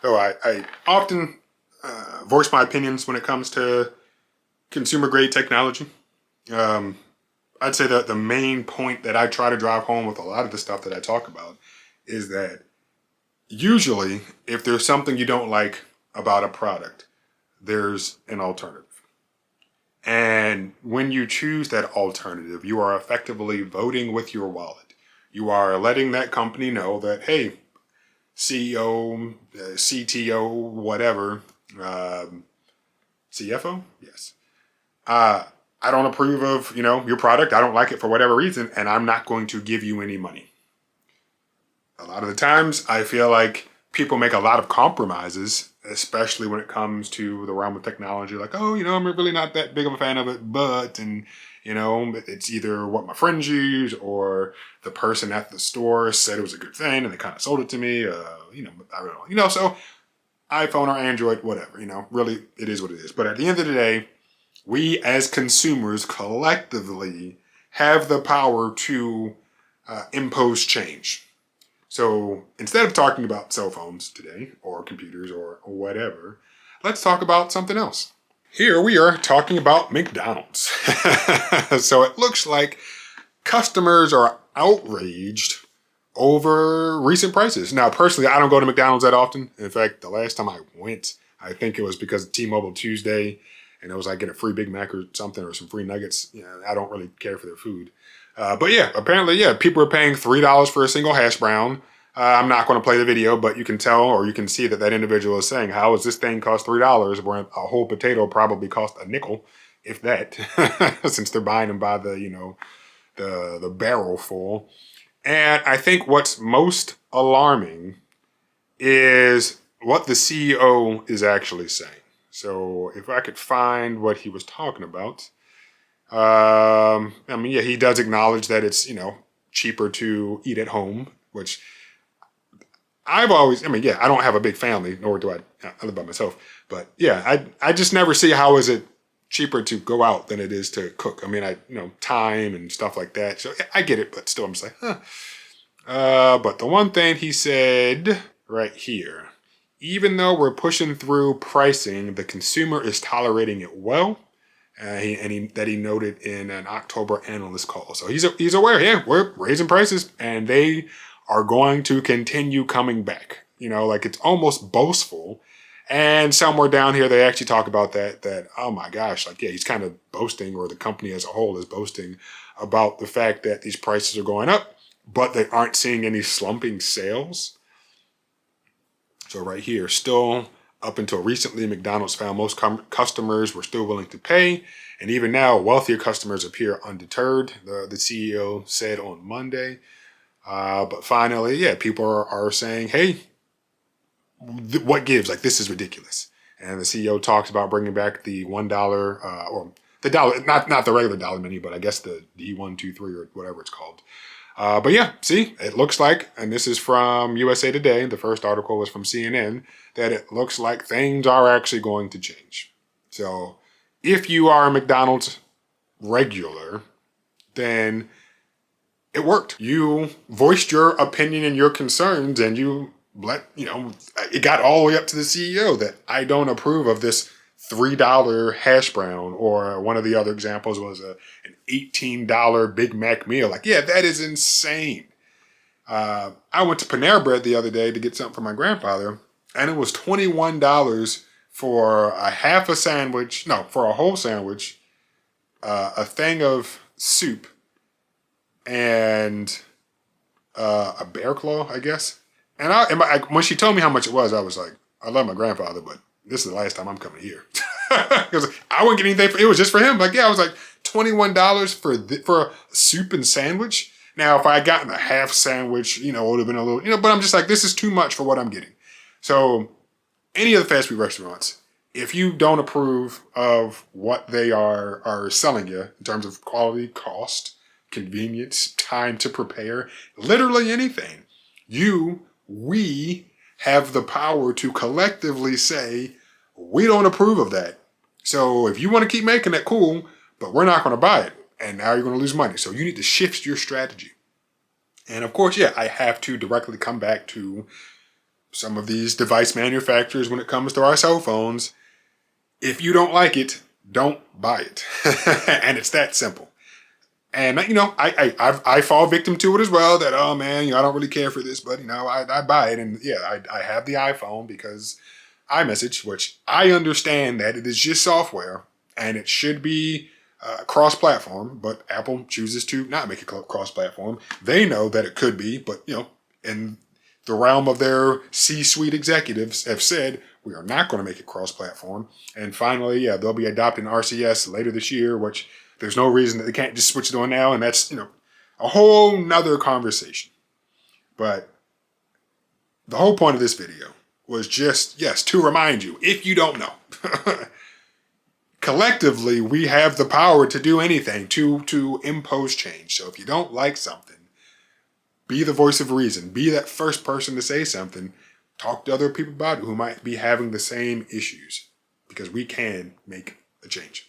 So I often voice my opinions when it comes to consumer grade technology. Um, I'd say that the main point that I try to drive home with a lot of the stuff that I talk about is that usually if there's something you don't like about a product, there's an alternative. And when you choose that alternative, you are effectively voting with your wallet. You are letting that company know that, hey, CEO, CTO, whatever, CFO, yes. I don't approve of, your product. I don't like it for whatever reason, and I'm not going to give you any money. A lot of the times, I feel like people make a lot of compromises, especially when it comes to the realm of technology. Like, oh, I'm really not that big of a fan of it, but, and, it's either what my friends use or the person at the store said it was a good thing and they kind of sold it to me. I don't know. So iPhone or Android, whatever, really it is what it is. But at the end of the day, we as consumers collectively have the power to impose change. So instead of talking about cell phones today or computers or whatever, let's talk about something else. Here we are talking about McDonald's. So it looks like customers are outraged over recent prices. Now, personally, I don't go to McDonald's that often. In fact, the last time I went, I think it was because of T-Mobile Tuesday, and it was like get a free Big Mac or something or some free nuggets. I don't really care for their food. But yeah, apparently, people are paying $3 for a single hash brown. I'm not going to play the video, but you can tell or you can see that individual is saying, how does this thing cost $3 when a whole potato probably cost a nickel, if that, since they're buying them by the barrel full. And I think what's most alarming is what the CEO is actually saying. So if I could find what he was talking about. He does acknowledge that it's, cheaper to eat at home, which I've always, I don't have a big family, nor do I live by myself. But yeah, I just never see how is it cheaper to go out than it is to cook. Time and stuff like that. So I get it, but still I'm just like, but the one thing he said right here, even though we're pushing through pricing, the consumer is tolerating it well. He noted in an October analyst call. So he's aware, yeah, we're raising prices and they are going to continue coming back. It's almost boastful. And somewhere down here, they actually talk about that, oh my gosh, he's kind of boasting, or the company as a whole is boasting about the fact that these prices are going up, but they aren't seeing any slumping sales. So right here, still up until recently, McDonald's found most customers were still willing to pay. And even now, wealthier customers appear undeterred, the CEO said on Monday. But finally, people are saying, hey, what gives? This is ridiculous. And the CEO talks about bringing back the $1 or the dollar, not the regular dollar menu, but I guess the D123 or whatever it's called. But yeah, see, it looks like, and this is from USA Today, the first article was from CNN, that it looks like things are actually going to change. So if you are a McDonald's regular, then it worked. You voiced your opinion and your concerns, and you it got all the way up to the CEO that I don't approve of this $3 hash brown, or one of the other examples was an $18 Big Mac meal. That is insane. I went to Panera Bread the other day to get something for my grandfather, and it was $21 for a half a sandwich, no, for a whole sandwich, a thing of soup, and a bear claw, I guess. And when she told me how much it was, I was like, I love my grandfather, but this is the last time I'm coming here. Because I wouldn't get anything. It was just for him. I was like, $21 for a soup and sandwich. Now, if I had gotten a half sandwich, it would have been a little, but I'm just like, this is too much for what I'm getting. So any of the fast food restaurants, if you don't approve of what they are selling you in terms of quality, cost, convenience, time to prepare, literally anything, we have the power to collectively say, we don't approve of that. So if you want to keep making it, cool, but we're not going to buy it. And now you're going to lose money. So you need to shift your strategy. And of course, I have to directly come back to some of these device manufacturers when it comes to our cell phones. If you don't like it, don't buy it. And it's that simple. And, I fall victim to it as well, that, oh man, I don't really care for this, but, I buy it. And yeah, I have the iPhone because iMessage, which I understand that it is just software and it should be cross-platform, but Apple chooses to not make it cross-platform. They know that it could be, but, in the realm of their C-suite executives have said, we are not going to make it cross-platform. And finally, yeah, they'll be adopting RCS later this year, which there's no reason that they can't just switch it on now. And that's, a whole nother conversation. But the whole point of this video was just, yes, to remind you, if you don't know, collectively, we have the power to do anything, to impose change. So if you don't like something, be the voice of reason. Be that first person to say something. Talk to other people about it who might be having the same issues, because we can make a change.